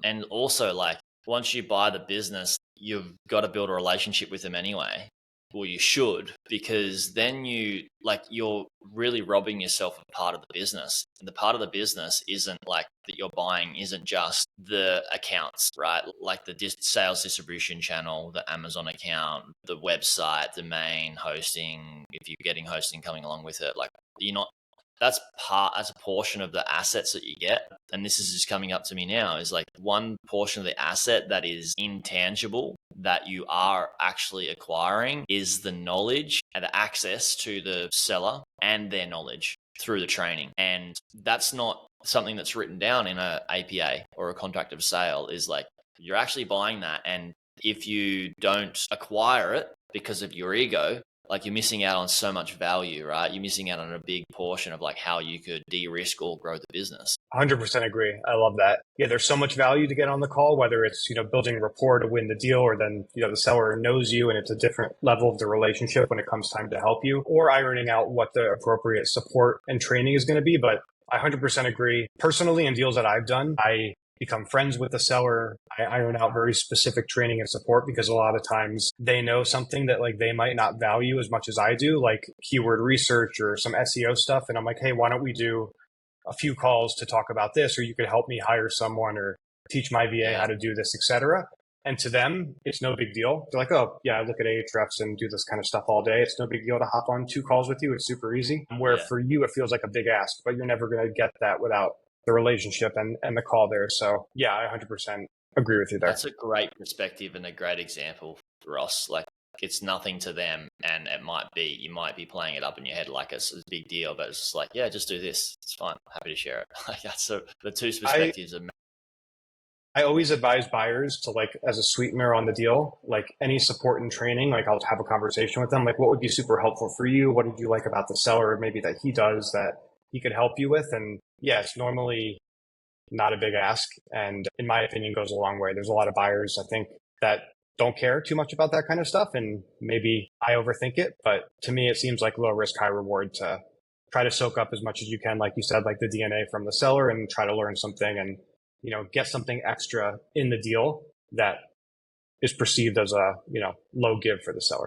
And also, like, once you buy the business, you've got to build a relationship with them anyway. Well, you should, because then you're really robbing yourself of part of the business. And the part of the business isn't like that you're buying isn't just the accounts, right? Like the sales distribution channel, the Amazon account, the website, domain, hosting, if you're getting hosting coming along with it, like you're not, that's a portion of the assets that you get. And this is just coming up to me now, is like one portion of the asset that is intangible that you are actually acquiring is the knowledge and the access to the seller and their knowledge through the training. And that's not something that's written down in a APA or a contract of sale. Is like, you're actually buying that. And if you don't acquire it because of your ego, like you're missing out on so much value, right? You're missing out on a big portion of like how you could de-risk or grow the business. 100% agree. I love that. Yeah, there's so much value to get on the call, whether it's, building rapport to win the deal, or then, the seller knows you and it's a different level of the relationship when it comes time to help you, or ironing out what the appropriate support and training is going to be. But I 100% agree. Personally, in deals that I've done, I become friends with the seller. I iron out very specific training and support, because a lot of times they know something that like they might not value as much as I do, like keyword research or some SEO stuff. And I'm like, hey, why don't we do a few calls to talk about this, or you could help me hire someone or teach my VA how to do this, etc. And to them, it's no big deal. They're like, oh, yeah, I look at Ahrefs and do this kind of stuff all day. It's no big deal to hop on 2 calls with you. It's super easy. Where for you, it feels like a big ask, but you're never going to get that without the relationship and the call there. So yeah, I 100% agree with you there. That's a great perspective and a great example, Ross. Like, it's nothing to them, and you might be playing it up in your head like it's a big deal, but it's just like, yeah, just do this. It's fine. Happy to share it. Like that's the two perspectives. I always advise buyers to, like, as a sweetener on the deal, like any support and training, like I'll have a conversation with them. Like, what would be super helpful for you? What did you like about the seller? Maybe that he does that he could help you with. And yeah, it's normally not a big ask. And in my opinion, goes a long way. There's a lot of buyers, I think, that don't care too much about that kind of stuff. And maybe I overthink it, but to me, it seems like low risk, high reward to try to soak up as much as you can, like you said, like the DNA from the seller, and try to learn something and, get something extra in the deal that is perceived as a, low give for the seller.